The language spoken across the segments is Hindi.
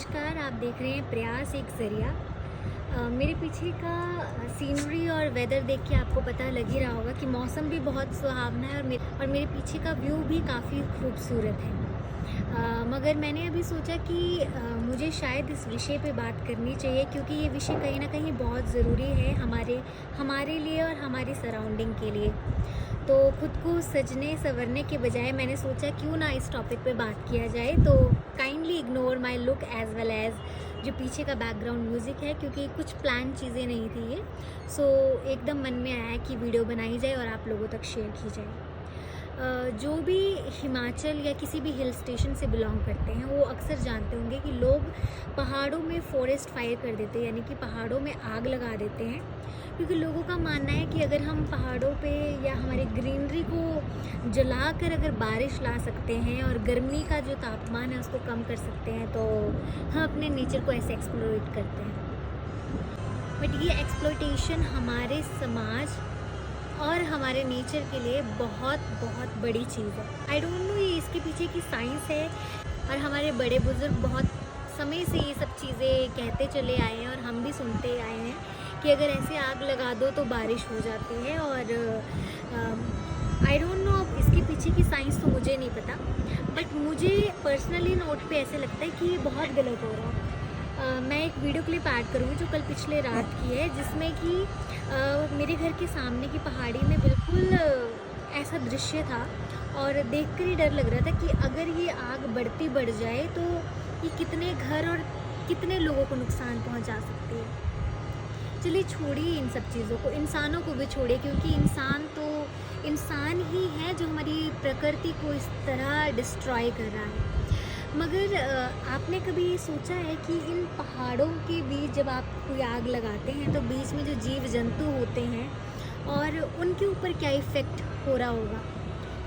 नमस्कार, आप देख रहे हैं प्रयास एक ज़रिया। मेरे पीछे का सीनरी और वेदर देख के आपको पता लग ही रहा होगा कि मौसम भी बहुत सुहावना है और मेरे पीछे का व्यू भी काफ़ी खूबसूरत है। मगर मैंने अभी सोचा कि मुझे शायद इस विषय पे बात करनी चाहिए, क्योंकि ये विषय कहीं ना कहीं बहुत ज़रूरी है हमारे लिए और हमारी सराउंडिंग के लिए। तो खुद को सजने संवरने के बजाय मैंने सोचा क्यों ना इस टॉपिक पे बात किया जाए। तो kindly ignore my look as well as जो पीछे का बैकग्राउंड म्यूज़िक है, क्योंकि कुछ प्लान चीज़ें नहीं थी ये। सो एकदम मन में आया कि वीडियो बनाई जाए और आप लोगों तक शेयर की जाए। जो भी हिमाचल या किसी भी हिल स्टेशन से बिलोंग करते हैं वो अक्सर जानते होंगे कि लोग पहाड़ों में फॉरेस्ट फायर कर देते हैं, यानी कि पहाड़ों में आग लगा देते हैं। क्योंकि लोगों का मानना है कि अगर हम पहाड़ों पे या हमारे ग्रीनरी को जलाकर अगर बारिश ला सकते हैं और गर्मी का जो तापमान है उसको कम कर सकते हैं, तो हम अपने नेचर को ऐसे एक्सप्लोइट करते हैं। बट ये एक्सप्लोइटेशन हमारे समाज और हमारे नेचर के लिए बहुत बहुत बड़ी चीज़ है। आई डोंट नो ये इसके पीछे की साइंस है, और हमारे बड़े बुजुर्ग बहुत समय से ये सब चीज़ें कहते चले आए हैं और हम भी सुनते आए हैं कि अगर ऐसे आग लगा दो तो बारिश हो जाती है। और आई डोंट नो अब इसके पीछे की साइंस तो मुझे नहीं पता, बट मुझे पर्सनली नोट पे ऐसे लगता है कि ये बहुत गलत हो रहा है। मैं एक वीडियो क्लिप ऐड करूँगी जो कल पिछले रात की है, जिसमें कि मेरे घर के सामने की पहाड़ी में बिल्कुल ऐसा दृश्य था और देखकर ही डर लग रहा था कि अगर ये आग बढ़ जाए तो ये कितने घर और कितने लोगों को नुकसान पहुंचा सकती है। चलिए छोड़िए इन सब चीज़ों को, इंसानों को भी छोड़िए, क्योंकि इंसान ही है जो हमारी प्रकृति को इस तरह डिस्ट्रॉय कर रहा है। मगर आपने कभी सोचा है कि इन पहाड़ों के बीच जब आप कोई आग लगाते हैं तो बीच में जो जीव जंतु होते हैं और उनके ऊपर क्या इफ़ेक्ट हो रहा होगा?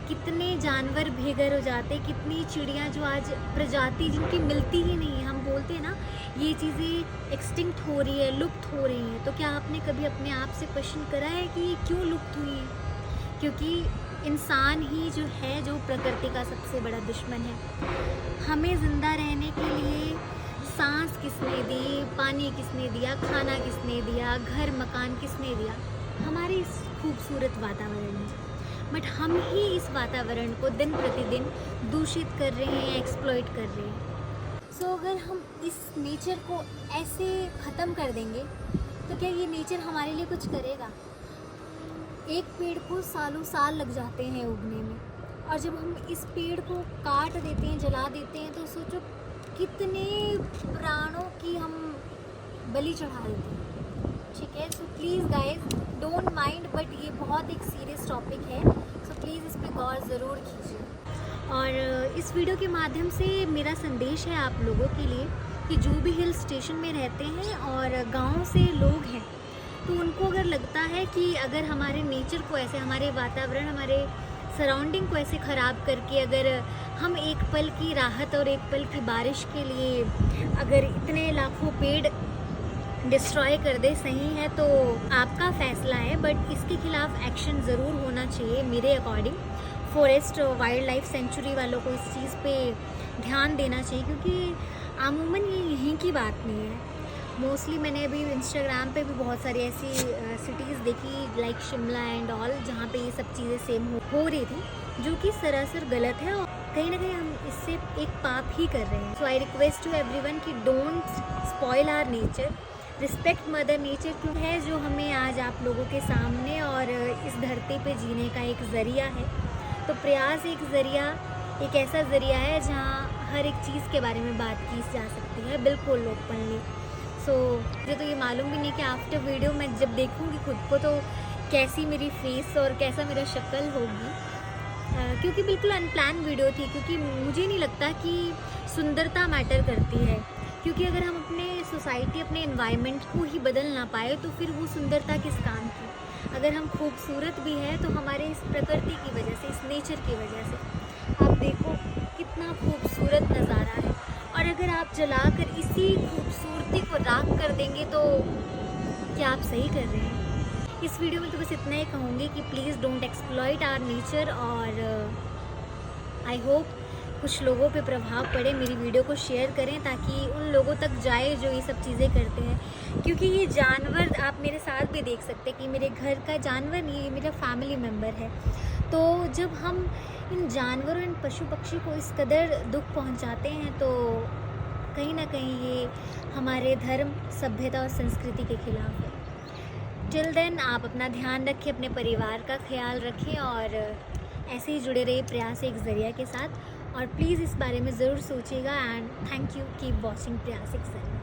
कितने जानवर बेघर हो जाते, कितनी चिड़ियाँ जो आज प्रजाति जिनकी मिलती ही नहीं है। हम बोलते हैं ना ये चीज़ें एक्सटिंक्ट हो रही है, लुप्त हो रही हैं, तो क्या आपने कभी अपने आप से क्वेश्चन करा है कि ये क्यों लुप्त हुई है? क्योंकि इंसान ही जो है जो प्रकृति का सबसे बड़ा दुश्मन है। हमें ज़िंदा रहने के लिए सांस किसने दी, पानी किसने दिया, खाना किसने दिया, घर मकान किसने दिया? हमारे इस खूबसूरत वातावरण में। बट हम ही इस वातावरण को दिन प्रतिदिन दूषित कर रहे हैं, एक्सप्लॉइट कर रहे हैं। सो अगर हम इस नेचर को ऐसे ख़त्म कर देंगे तो क्या ये नेचर हमारे लिए कुछ करेगा? एक पेड़ को सालों साल लग जाते हैं उगने में, और जब हम इस पेड़ को काट देते हैं, जला देते हैं, तो सोचो कितने प्राणों की हम बलि चढ़ा देते हैं। ठीक है, so please guys don't mind, but ये बहुत एक सीरियस टॉपिक है, सो प्लीज़ इस पर गौर ज़रूर कीजिए। और इस वीडियो के माध्यम से मेरा संदेश है आप लोगों के लिए कि जो भी हिल स्टेशन में रहते हैं और गाँव से लोग हैं, तो उनको अगर लगता है कि अगर हमारे नेचर को ऐसे, हमारे वातावरण, हमारे सराउंडिंग को ऐसे ख़राब करके अगर हम एक पल की राहत और एक पल की बारिश के लिए अगर इतने लाखों पेड़ डिस्ट्रॉय कर दे, सही है तो आपका फ़ैसला है, बट इसके खिलाफ एक्शन ज़रूर होना चाहिए मेरे according. Forest wild life sanctuary वालों को इस चीज़ पे ध्यान देना चाहिए, क्योंकि आमूमन ये यहीं की बात नहीं है। मोस्टली मैंने अभी इंस्टाग्राम पे भी बहुत सारी ऐसी सिटीज़ देखी लाइक शिमला एंड ऑल, जहाँ पे ये सब चीज़ें सेम हो रही थी, जो कि सरासर गलत है और कहीं ना कहीं हम इससे एक पाप ही कर रहे हैं। So I request to everyone कि don't spoil our nature, respect mother nature, क्यों है जो हमें आज आप लोगों के सामने और इस धरती पे जीने का एक ज़रिया है। तो प्रयास एक ज़रिया, एक ऐसा ज़रिया है जहाँ हर एक चीज़ के बारे में बात की जा सकती है, बिल्कुल ओपनली। सो मुझे तो ये मालूम भी नहीं कि आफ्टर वीडियो मैं जब देखूँगी खुद को तो कैसी मेरी फेस और कैसा मेरा शक्ल होगी, क्योंकि बिल्कुल अनप्लान वीडियो थी। क्योंकि मुझे नहीं लगता कि सुंदरता मैटर करती है, क्योंकि अगर हम अपने सोसाइटी, अपने एनवायरनमेंट को ही बदल ना पाए तो फिर वो सुंदरता किस काम की? अगर हम खूबसूरत भी हैं तो हमारे इस प्रकृति की वजह से, इस नेचर की वजह से। आप देखो कितना खूबसूरत नज़ारा है, और अगर आप जलाकर इसी खूबसूरती को राख कर देंगे तो क्या आप सही कर रहे हैं? इस वीडियो में तो बस इतना ही कहूँगी कि please don't exploit our nature, और आई होप कुछ लोगों पे प्रभाव पड़े, मेरी वीडियो को शेयर करें ताकि उन लोगों तक जाए जो ये सब चीज़ें करते हैं। क्योंकि ये जानवर आप मेरे साथ भी देख सकते हैं कि मेरे घर का जानवर नहीं, ये मेरा फैमिली मेम्बर है। तो जब हम इन जानवरों, इन पशु पक्षी को इस कदर दुख पहुंचाते हैं तो कहीं ना कहीं ये हमारे धर्म, सभ्यता और संस्कृति के खिलाफ है। टिल देन आप अपना ध्यान रखें, अपने परिवार का ख्याल रखें और ऐसे ही जुड़े रहिए प्रयास एक ज़रिया के साथ। और प्लीज़ इस बारे में ज़रूर सोचिएगा। And thank you, keep watching प्रयास एक ज़रिया।